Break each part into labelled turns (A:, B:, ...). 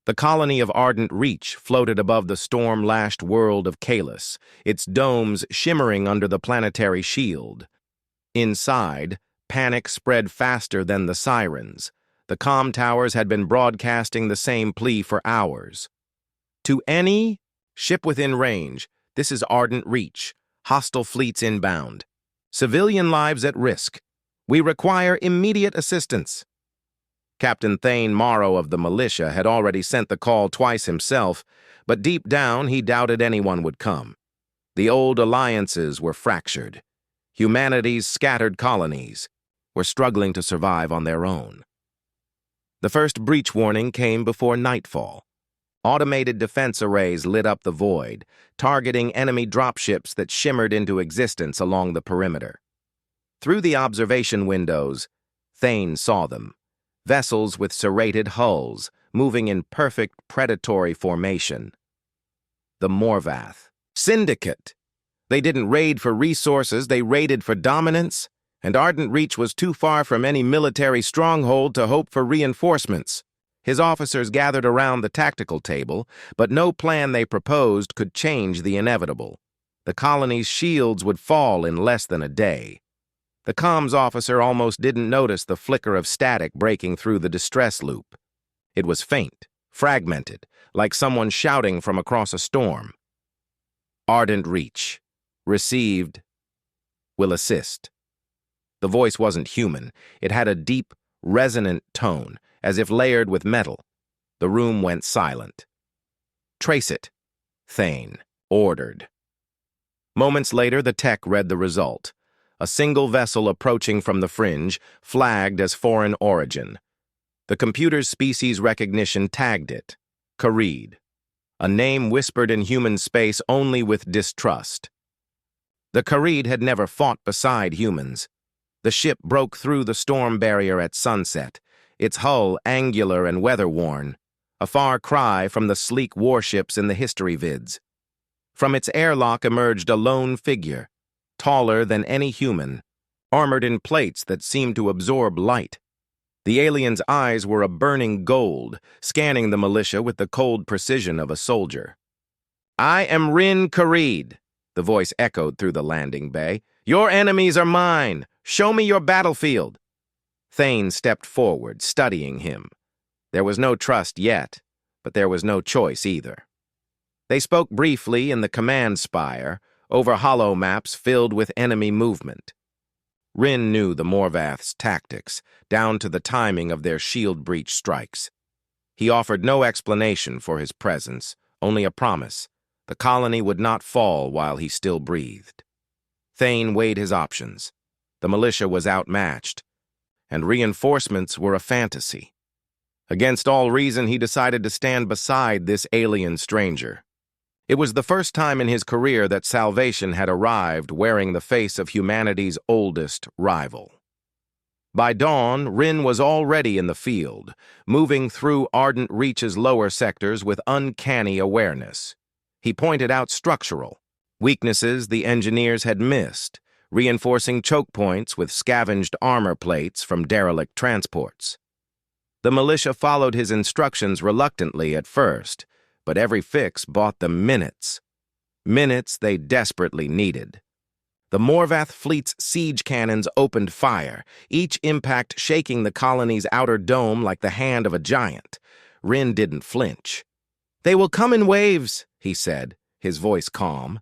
A: The colony of Ardent Reach floated above the storm-lashed world of Kalis, its domes shimmering under the planetary shield. Inside, panic spread faster than the sirens. The comm towers had been broadcasting the same plea for hours. To any ship within range, this is Ardent Reach. Hostile fleets inbound. Civilian lives at risk. We require immediate assistance. Captain Thane Morrow of the militia had already sent the call twice himself, but deep down he doubted anyone would come. The old alliances were fractured. Humanity's scattered colonies were struggling to survive on their own. The first breach warning came before nightfall. Automated defense arrays lit up the void, targeting enemy dropships that shimmered into existence along the perimeter. Through the observation windows, Thane saw them. Vessels with serrated hulls, moving in perfect predatory formation. The Morvath. Syndicate. They didn't raid for resources, they raided for dominance, and Ardent Reach was too far from any military stronghold to hope for reinforcements. His officers gathered around the tactical table, but no plan they proposed could change the inevitable. The colony's shields would fall in less than a day. The comms officer almost didn't notice the flicker of static breaking through the distress loop. It was faint, fragmented, like someone shouting from across a storm. Ardent Reach. Received. Will assist. The voice wasn't human. It had a deep, resonant tone, as if layered with metal. The room went silent. Trace it, Thane ordered. Moments later, the tech read the result. A single vessel approaching from the fringe, flagged as foreign origin. The computer's species recognition tagged it. Kharid. A name whispered in human space only with distrust. The Kharid had never fought beside humans. The ship broke through the storm barrier at sunset, its hull angular and weather-worn, a far cry from the sleek warships in the history vids. From its airlock emerged a lone figure, taller than any human, armored in plates that seemed to absorb light. The alien's eyes were a burning gold, scanning the militia with the cold precision of a soldier. "I am Rin Kharid," the voice echoed through the landing bay. "Your enemies are mine. Show me your battlefield." Thane stepped forward, studying him. There was no trust yet, but there was no choice either. They spoke briefly in the command spire, over holo maps filled with enemy movement. Rin knew the Morvath's tactics, down to the timing of their shield breach strikes. He offered no explanation for his presence, only a promise. The colony would not fall while he still breathed. Thane weighed his options. The militia was outmatched, and reinforcements were a fantasy. Against all reason, he decided to stand beside this alien stranger. It was the first time in his career that salvation had arrived wearing the face of humanity's oldest rival. By dawn, Rin was already in the field, moving through Ardent Reach's lower sectors with uncanny awareness. He pointed out structural weaknesses the engineers had missed, reinforcing choke points with scavenged armor plates from derelict transports. The militia followed his instructions reluctantly at first, but every fix bought them minutes. Minutes they desperately needed. The Morvath fleet's siege cannons opened fire, each impact shaking the colony's outer dome like the hand of a giant. Rin didn't flinch. "They will come in waves," he said, his voice calm.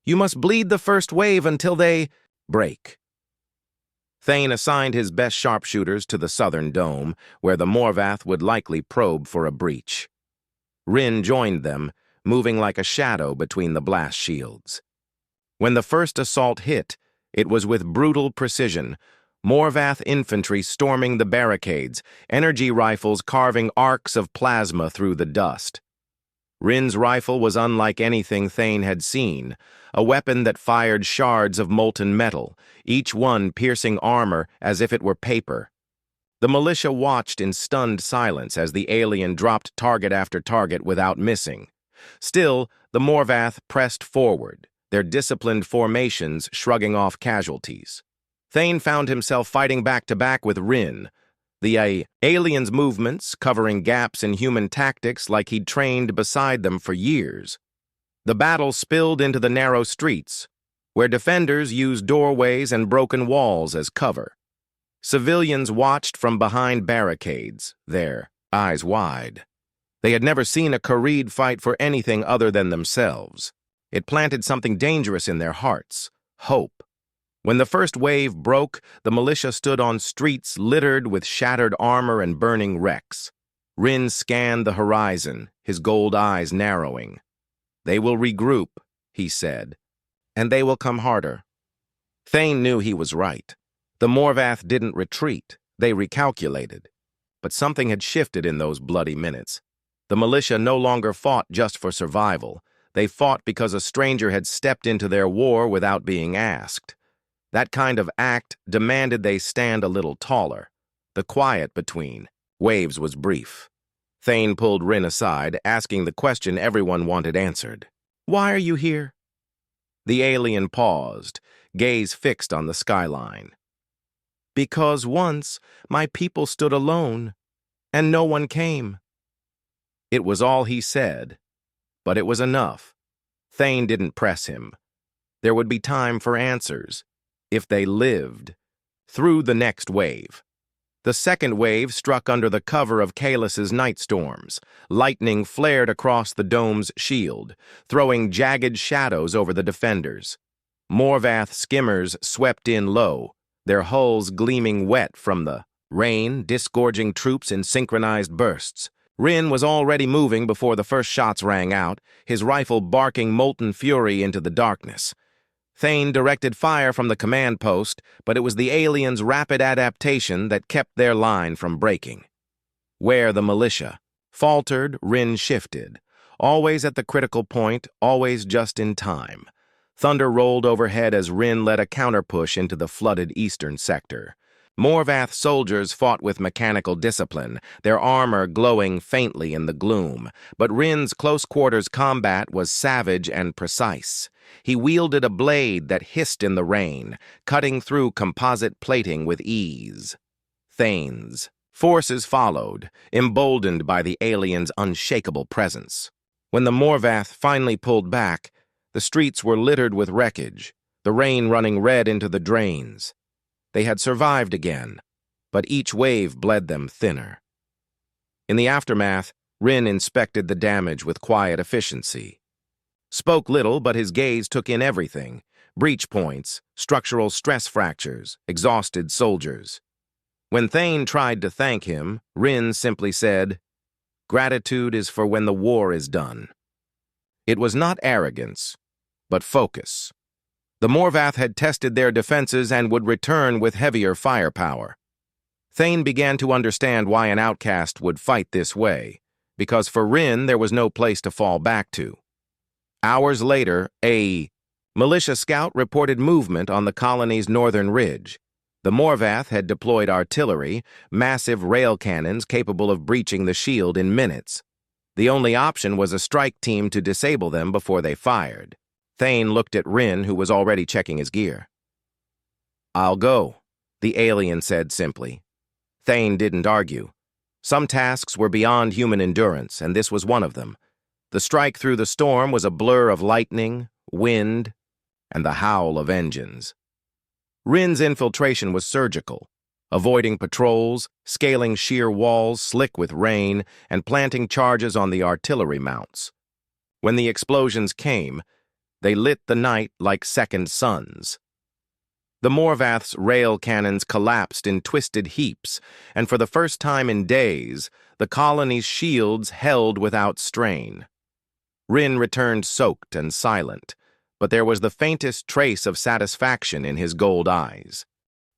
A: "You must bleed the first wave until they break." Thane assigned his best sharpshooters to the southern dome, where the Morvath would likely probe for a breach. Rin joined them, moving like a shadow between the blast shields. When the first assault hit, it was with brutal precision. Morvath infantry storming the barricades, energy rifles carving arcs of plasma through the dust. Rin's rifle was unlike anything Thane had seen, a weapon that fired shards of molten metal, each one piercing armor as if it were paper. The militia watched in stunned silence as the alien dropped target after target without missing. Still, the Morvath pressed forward, their disciplined formations shrugging off casualties. Thane found himself fighting back-to-back with Rin, The aliens' movements covering gaps in human tactics like he'd trained beside them for years. The battle spilled into the narrow streets, where defenders used doorways and broken walls as cover. Civilians watched from behind barricades, their eyes wide. They had never seen a Kharid fight for anything other than themselves. It planted something dangerous in their hearts, hope. When the first wave broke, the militia stood on streets littered with shattered armor and burning wrecks. Rin scanned the horizon, his gold eyes narrowing. "They will regroup," he said, "and they will come harder." Thane knew he was right. The Morvath didn't retreat, they recalculated. But something had shifted in those bloody minutes. The militia no longer fought just for survival. They fought because a stranger had stepped into their war without being asked. That kind of act demanded they stand a little taller. The quiet between waves was brief. Thane pulled Rin aside, asking the question everyone wanted answered. "Why are you here?" The alien paused, gaze fixed on the skyline. "Because once my people stood alone, and no one came." It was all he said, but it was enough. Thane didn't press him. There would be time for answers, if they lived, through the next wave. The second wave struck under the cover of Kalus's night storms. Lightning flared across the dome's shield, throwing jagged shadows over the defenders. Morvath skimmers swept in low, their hulls gleaming wet from the rain, disgorging troops in synchronized bursts. Rin was already moving before the first shots rang out, his rifle barking molten fury into the darkness. Thane directed fire from the command post, but it was the aliens' rapid adaptation that kept their line from breaking. Where the militia faltered, Rin shifted, always at the critical point, always just in time. Thunder rolled overhead as Rin led a counterpush into the flooded eastern sector. Morvath soldiers fought with mechanical discipline, their armor glowing faintly in the gloom, but Rin's close-quarters combat was savage and precise. He wielded a blade that hissed in the rain, cutting through composite plating with ease. Thane's forces followed, emboldened by the alien's unshakable presence. When the Morvath finally pulled back, the streets were littered with wreckage, the rain running red into the drains. They had survived again, but each wave bled them thinner. In the aftermath, Rin inspected the damage with quiet efficiency. Spoke little, but his gaze took in everything: breach points, structural stress fractures, exhausted soldiers. When Thane tried to thank him, Rin simply said, "Gratitude is for when the war is done." It was not arrogance, but focus. The Morvath had tested their defenses and would return with heavier firepower. Thane began to understand why an outcast would fight this way, because for Rin there was no place to fall back to. Hours later, a militia scout reported movement on the colony's northern ridge. The Morvath had deployed artillery, massive rail cannons capable of breaching the shield in minutes. The only option was a strike team to disable them before they fired. Thane looked at Rin, who was already checking his gear. "I'll go," the alien said simply. Thane didn't argue. Some tasks were beyond human endurance, and this was one of them. The strike through the storm was a blur of lightning, wind, and the howl of engines. Rin's infiltration was surgical, avoiding patrols, scaling sheer walls slick with rain, and planting charges on the artillery mounts. When the explosions came, they lit the night like second suns. The Morvath's rail cannons collapsed in twisted heaps, and for the first time in days, the colony's shields held without strain. Rin returned soaked and silent, but there was the faintest trace of satisfaction in his gold eyes.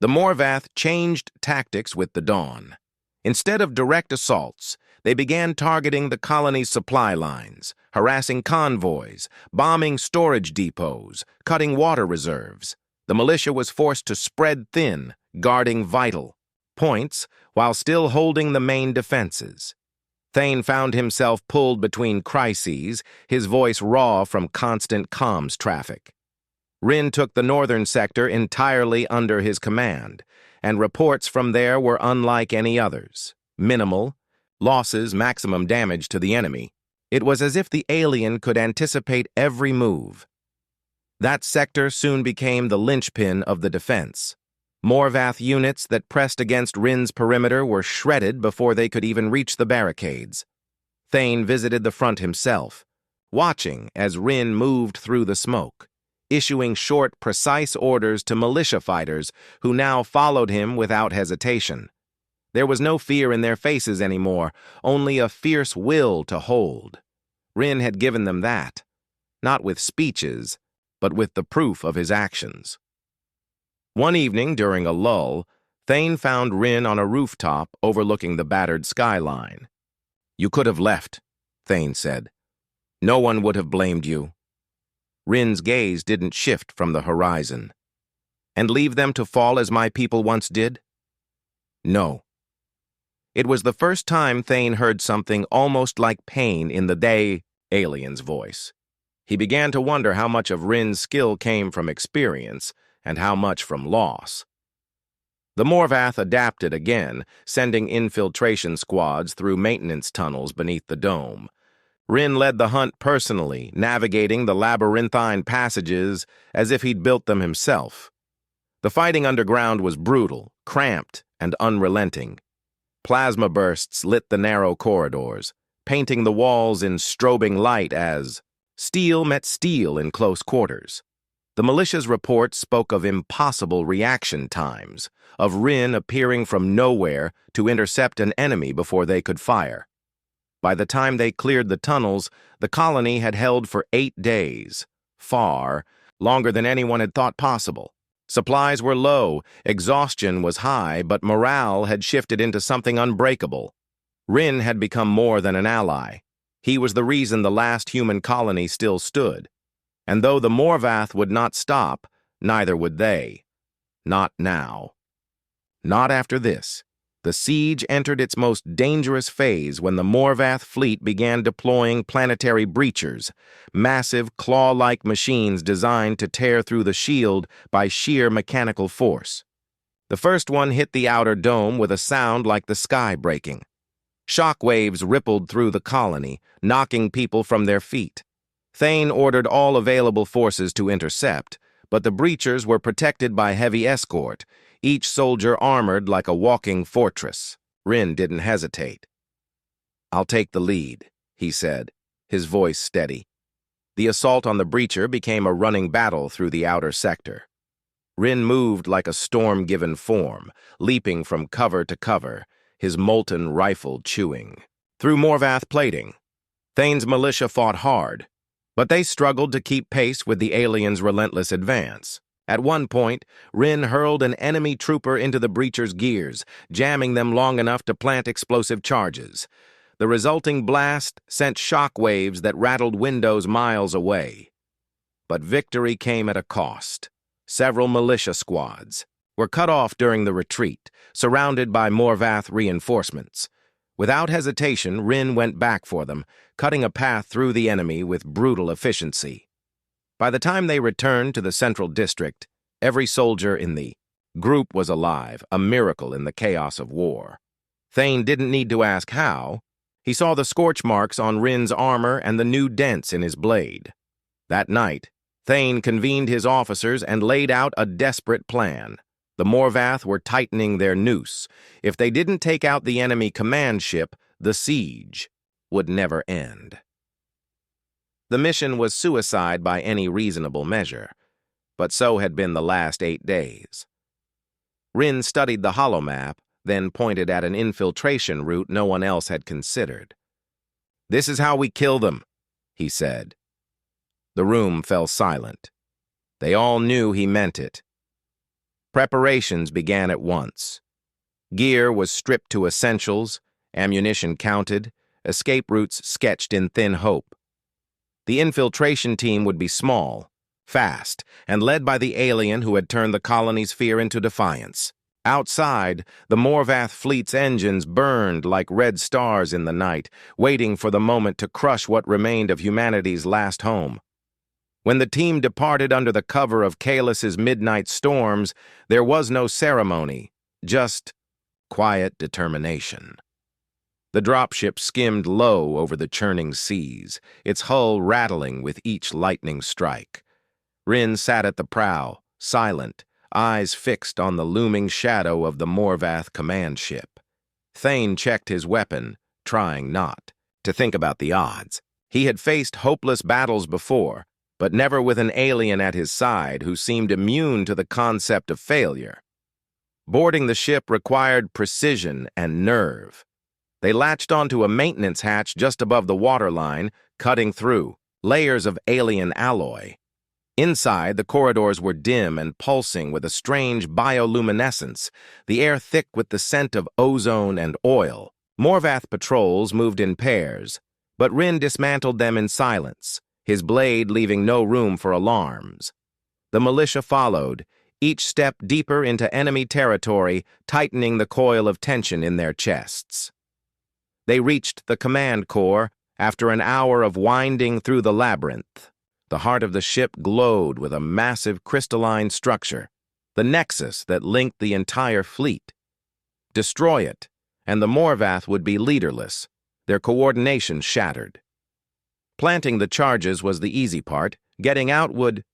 A: The Morvath changed tactics with the dawn. Instead of direct assaults, they began targeting the colony's supply lines, harassing convoys, bombing storage depots, cutting water reserves. The militia was forced to spread thin, guarding vital points while still holding the main defenses. Thane found himself pulled between crises, his voice raw from constant comms traffic. Rin took the northern sector entirely under his command, and reports from there were unlike any others. Minimal, losses, maximum damage to the enemy. It was as if the alien could anticipate every move. That sector soon became the linchpin of the defense. Morvath units that pressed against Rin's perimeter were shredded before they could even reach the barricades. Thane visited the front himself, watching as Rin moved through the smoke, issuing short, precise orders to militia fighters who now followed him without hesitation. There was no fear in their faces anymore, only a fierce will to hold. Rin had given them that, not with speeches, but with the proof of his actions. One evening, during a lull, Thane found Rin on a rooftop overlooking the battered skyline. "You could have left," Thane said. "No one would have blamed you." Rin's gaze didn't shift from the horizon. "And leave them to fall as my people once did?" "No." It was the first time Thane heard something almost like pain in the "they" alien's voice. He began to wonder how much of Rin's skill came from experience and how much from loss. The Morvath adapted again, sending infiltration squads through maintenance tunnels beneath the dome. Rin led the hunt personally, navigating the labyrinthine passages as if he'd built them himself. The fighting underground was brutal, cramped, and unrelenting. Plasma bursts lit the narrow corridors, painting the walls in strobing light as steel met steel in close quarters. The militia's report spoke of impossible reaction times, of Rin appearing from nowhere to intercept an enemy before they could fire. By the time they cleared the tunnels, the colony had held for 8 days, far longer than anyone had thought possible. Supplies were low, exhaustion was high, but morale had shifted into something unbreakable. Rin had become more than an ally. He was the reason the last human colony still stood. And though the Morvath would not stop, neither would they. Not now. Not after this. The siege entered its most dangerous phase when the Morvath fleet began deploying planetary breachers, massive claw-like machines designed to tear through the shield by sheer mechanical force. The first one hit the outer dome with a sound like the sky breaking. Shock waves rippled through the colony, knocking people from their feet. Thane ordered all available forces to intercept, but the breachers were protected by heavy escort, each soldier armored like a walking fortress. Rin didn't hesitate. "I'll take the lead," he said, his voice steady. The assault on the breacher became a running battle through the outer sector. Rin moved like a storm given form, leaping from cover to cover, his molten rifle chewing. Through Morvath plating, Thane's militia fought hard, but they struggled to keep pace with the aliens' relentless advance. At one point, Rin hurled an enemy trooper into the breacher's gears, jamming them long enough to plant explosive charges. The resulting blast sent shock waves that rattled windows miles away. But victory came at a cost. Several militia squads were cut off during the retreat, surrounded by Morvath reinforcements. Without hesitation, Rin went back for them, cutting a path through the enemy with brutal efficiency. By the time they returned to the central district, every soldier in the group was alive, a miracle in the chaos of war. Thane didn't need to ask how. He saw the scorch marks on Rin's armor and the new dents in his blade. That night, Thane convened his officers and laid out a desperate plan. The Morvath were tightening their noose. If they didn't take out the enemy command ship, the siege would never end. The mission was suicide by any reasonable measure, but so had been the last 8 days. Rin studied the holomap, then pointed at an infiltration route no one else had considered. "This is how we kill them," he said. The room fell silent. They all knew he meant it. Preparations began at once. Gear was stripped to essentials, ammunition counted, escape routes sketched in thin hope. The infiltration team would be small, fast, and led by the alien who had turned the colony's fear into defiance. Outside, the Morvath fleet's engines burned like red stars in the night, waiting for the moment to crush what remained of humanity's last home. When the team departed under the cover of Kaelus's midnight storms, there was no ceremony, just quiet determination. The dropship skimmed low over the churning seas, its hull rattling with each lightning strike. Rin sat at the prow, silent, eyes fixed on the looming shadow of the Morvath command ship. Thane checked his weapon, trying not to think about the odds. He had faced hopeless battles before, but never with an alien at his side who seemed immune to the concept of failure. Boarding the ship required precision and nerve. They latched onto a maintenance hatch just above the waterline, cutting through layers of alien alloy. Inside, the corridors were dim and pulsing with a strange bioluminescence, the air thick with the scent of ozone and oil. Morvath patrols moved in pairs, but Rin dismantled them in silence, his blade leaving no room for alarms. The militia followed, each step deeper into enemy territory, tightening the coil of tension in their chests. They reached the command core after an hour of winding through the labyrinth. The heart of the ship glowed with a massive crystalline structure, the nexus that linked the entire fleet. Destroy it, and the Morvath would be leaderless, their coordination shattered. Planting the charges was the easy part, getting out would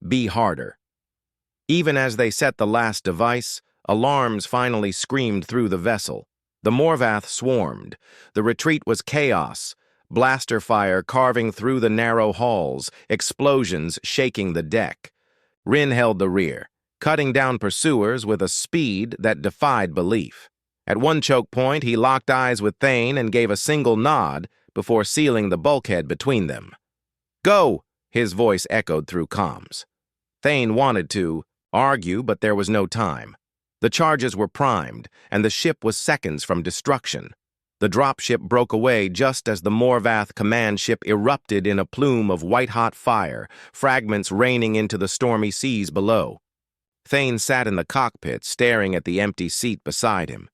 A: be harder. Even as they set the last device, alarms finally screamed through the vessel. The Morvath swarmed. The retreat was chaos, blaster fire carving through the narrow halls, explosions shaking the deck. Rin held the rear, cutting down pursuers with a speed that defied belief. At one choke point, he locked eyes with Thane and gave a single nod before sealing the bulkhead between them. "Go!" his voice echoed through comms. Thane wanted to argue, but there was no time. The charges were primed, and the ship was seconds from destruction. The dropship broke away just as the Morvath command ship erupted in a plume of white-hot fire, fragments raining into the stormy seas below. Thane sat in the cockpit, staring at the empty seat beside him.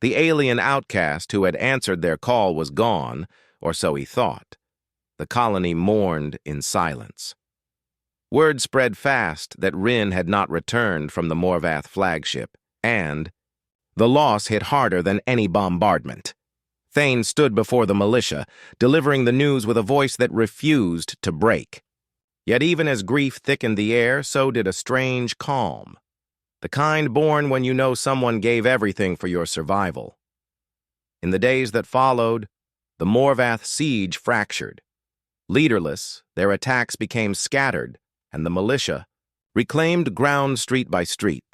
A: The alien outcast who had answered their call was gone, or so he thought. The colony mourned in silence. Word spread fast that Rin had not returned from the Morvath flagship, and the loss hit harder than any bombardment. Thane stood before the militia, delivering the news with a voice that refused to break. Yet even as grief thickened the air, so did a strange calm. The kind born when you know someone gave everything for your survival. In the days that followed, the Morvath siege fractured. Leaderless, their attacks became scattered, and the militia reclaimed ground street by street.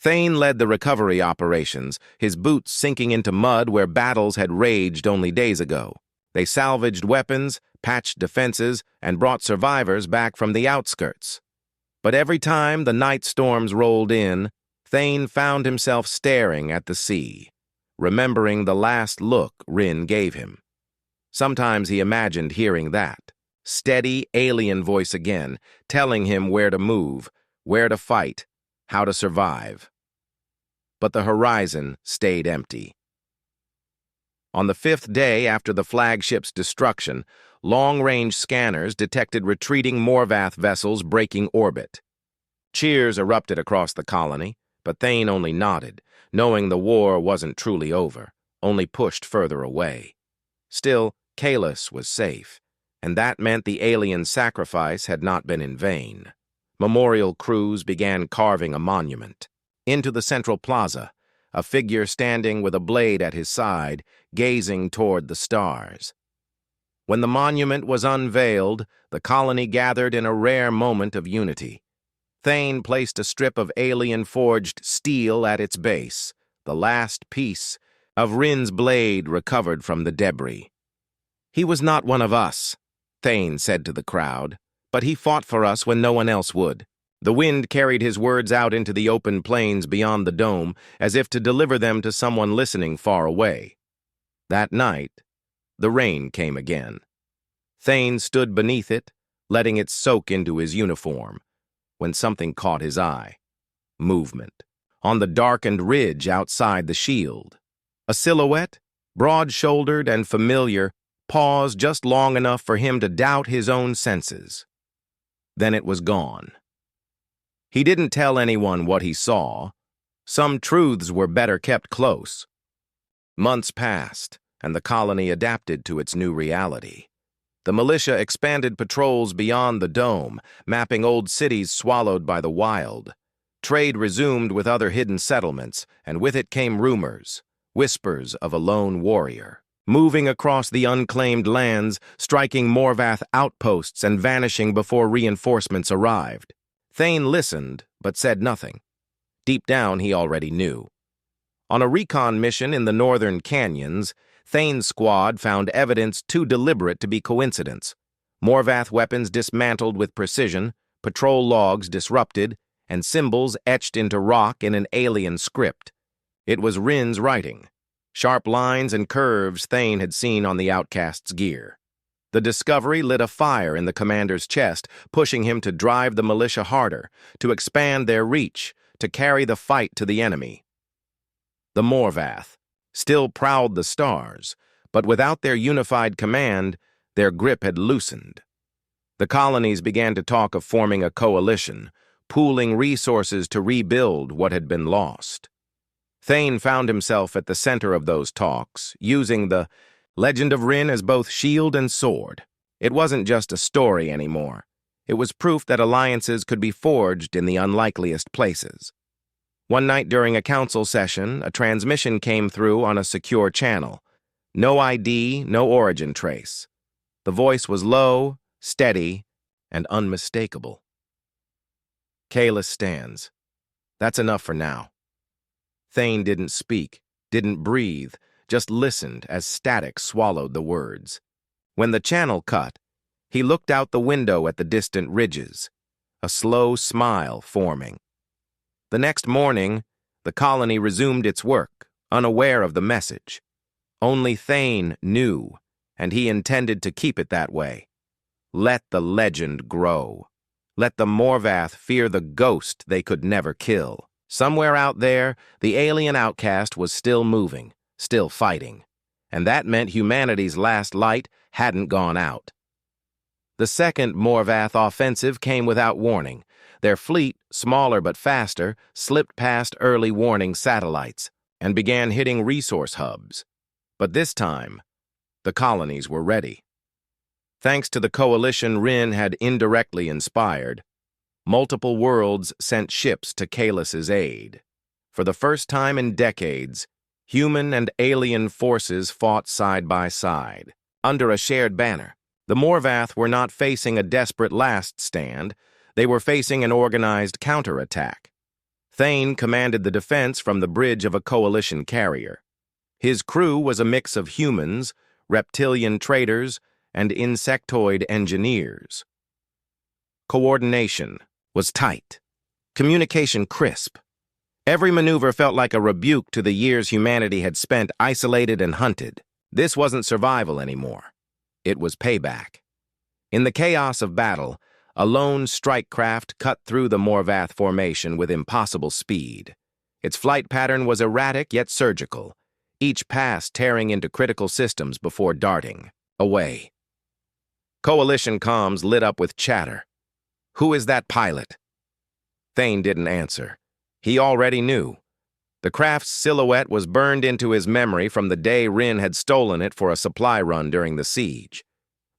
A: Thane led the recovery operations, his boots sinking into mud where battles had raged only days ago. They salvaged weapons, patched defenses, and brought survivors back from the outskirts. But every time the night storms rolled in, Thane found himself staring at the sea, remembering the last look Rin gave him. Sometimes he imagined hearing that steady alien voice again, telling him where to move, where to fight, how to survive. But the horizon stayed empty. On the 5th day after the flagship's destruction, long-range scanners detected retreating Morvath vessels breaking orbit. Cheers erupted across the colony, but Thane only nodded, knowing the war wasn't truly over, only pushed further away. Still, Kalis was safe, and that meant the alien sacrifice had not been in vain. Memorial crews began carving a monument. Into the central plaza, a figure standing with a blade at his side, gazing toward the stars. When the monument was unveiled, the colony gathered in a rare moment of unity. Thane placed a strip of alien-forged steel at its base, the last piece of Rin's blade recovered from the debris. "He was not one of us," Thane said to the crowd, "but he fought for us when no one else would." The wind carried his words out into the open plains beyond the dome, as if to deliver them to someone listening far away. That night, the rain came again. Thane stood beneath it, letting it soak into his uniform, when something caught his eye. Movement. On the darkened ridge outside the shield. A silhouette, broad-shouldered and familiar, paused just long enough for him to doubt his own senses. Then it was gone. He didn't tell anyone what he saw, Some truths were better kept close. Months passed, and the colony adapted to its new reality. The militia expanded patrols beyond the dome, mapping old cities swallowed by the wild. Trade resumed with other hidden settlements, and with it came rumors, whispers of a lone warrior, moving across the unclaimed lands, striking Morvath outposts and vanishing before reinforcements arrived. Thane listened, but said nothing. Deep down, he already knew. On a recon mission in the northern canyons, Thane's squad found evidence too deliberate to be coincidence. Morvath weapons dismantled with precision, patrol logs disrupted, and symbols etched into rock in an alien script. It was Rin's writing, sharp lines and curves Thane had seen on the Outcast's gear. The discovery lit a fire in the commander's chest, pushing him to drive the militia harder, to expand their reach, to carry the fight to the enemy. The Morvath still prowled the stars, but without their unified command, their grip had loosened. The colonies began to talk of forming a coalition, pooling resources to rebuild what had been lost. Thane found himself at the center of those talks, using the legend of Rin as both shield and sword. It wasn't just a story anymore. It was proof that alliances could be forged in the unlikeliest places. One night during a council session, a transmission came through on a secure channel. No ID, no origin trace. The voice was low, steady, and unmistakable. Kalis stands. That's enough for now. Thane didn't speak, didn't breathe, just listened as static swallowed the words. When the channel cut, he looked out the window at the distant ridges, a slow smile forming. The next morning, the colony resumed its work, unaware of the message. Only Thane knew, and he intended to keep it that way. Let the legend grow. Let the Morvath fear the ghost they could never kill. Somewhere out there, the alien outcast was still moving, still fighting. And that meant humanity's last light hadn't gone out. The second Morvath offensive came without warning. Their fleet, smaller but faster, slipped past early warning satellites and began hitting resource hubs. But this time, the colonies were ready. Thanks to the coalition Rin had indirectly inspired, multiple worlds sent ships to Kalis's aid. For the first time in decades, human and alien forces fought side by side. Under a shared banner, the Morvath were not facing a desperate last stand. They were facing an organized counterattack. Thane commanded the defense from the bridge of a coalition carrier. His crew was a mix of humans, reptilian traders, and insectoid engineers. Coordination was tight. Communication crisp. Every maneuver felt like a rebuke to the years humanity had spent isolated and hunted. This wasn't survival anymore. It was payback. In the chaos of battle, a lone strike craft cut through the Morvath formation with impossible speed. Its flight pattern was erratic yet surgical, each pass tearing into critical systems before darting away. Coalition comms lit up with chatter. "Who is that pilot?" Thane didn't answer. He already knew. The craft's silhouette was burned into his memory from the day Rin had stolen it for a supply run during the siege.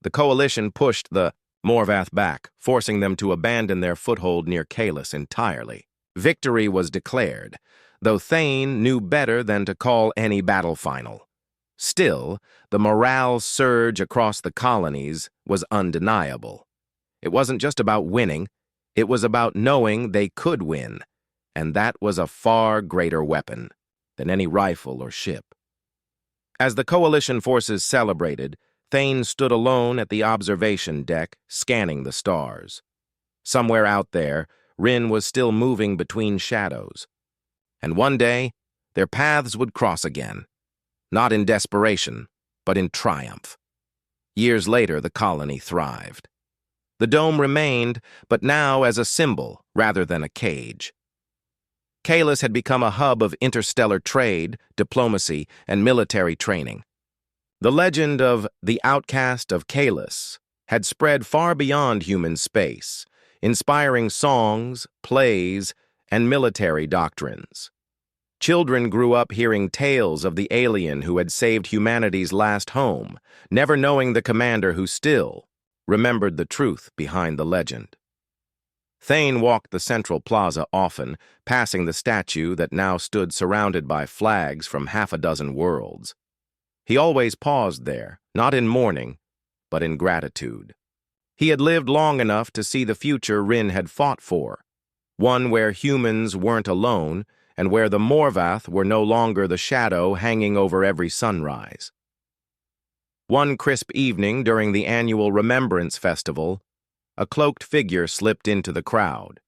A: The coalition pushed the Morvath back, forcing them to abandon their foothold near Kalis entirely. Victory was declared, though Thane knew better than to call any battle final. Still, the morale surge across the colonies was undeniable. It wasn't just about winning, it was about knowing they could win, and that was a far greater weapon than any rifle or ship. As the coalition forces celebrated, Thane stood alone at the observation deck, scanning the stars. Somewhere out there, Rin was still moving between shadows. And one day, their paths would cross again. Not in desperation, but in triumph. Years later, the colony thrived. The dome remained, but now as a symbol rather than a cage. Kalis had become a hub of interstellar trade, diplomacy, and military training. The legend of the Outcast of Kalis had spread far beyond human space, inspiring songs, plays, and military doctrines. Children grew up hearing tales of the alien who had saved humanity's last home, never knowing the commander who still remembered the truth behind the legend. Thane walked the central plaza often, passing the statue that now stood surrounded by flags from half a dozen worlds. He always paused there, not in mourning, but in gratitude. He had lived long enough to see the future Rin had fought for, one where humans weren't alone and where the Morvath were no longer the shadow hanging over every sunrise. One crisp evening during the annual Remembrance Festival, a cloaked figure slipped into the crowd.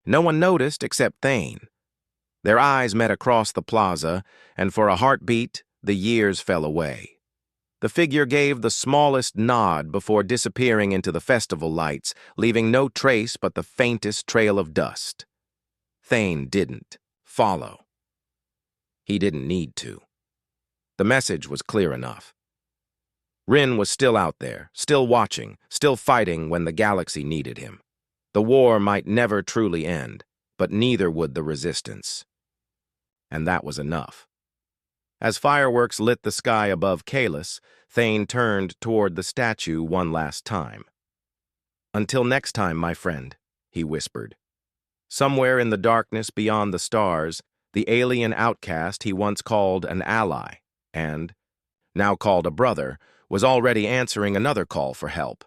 A: No one noticed except Thane. Their eyes met across the plaza, and for a heartbeat, the years fell away. The figure gave the smallest nod before disappearing into the festival lights, leaving no trace but the faintest trail of dust. Thane didn't follow. He didn't need to. The message was clear enough. Rin was still out there, still watching, still fighting when the galaxy needed him. The war might never truly end, but neither would the resistance. And that was enough. As fireworks lit the sky above Kalis, Thane turned toward the statue one last time. "Until next time, my friend," he whispered. Somewhere in the darkness beyond the stars, the alien outcast he once called an ally, and, now called a brother, was already answering another call for help.